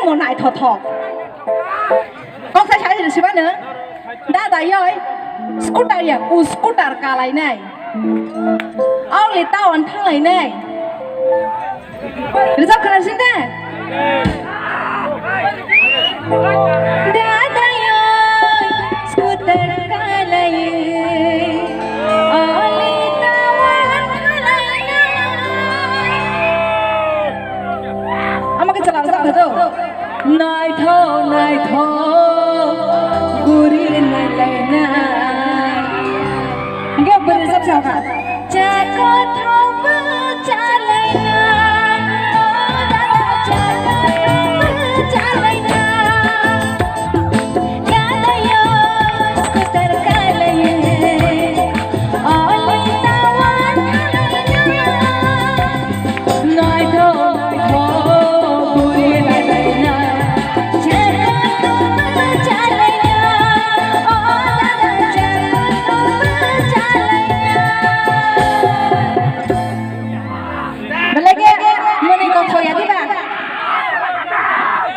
một nải thọt thọt con sai trái thì được nữa đã đại ơi scooter ya u scooter cả lại này ao lì tao ăn thang lại này được sao khăn xin thế đã đại ơi scooter cả lại ao lì tao ăn thang lại này আমাকে চালাও যাবে তো নাই থো গুরি নাই লাই না গে বরে সব সাফা চা কথা চা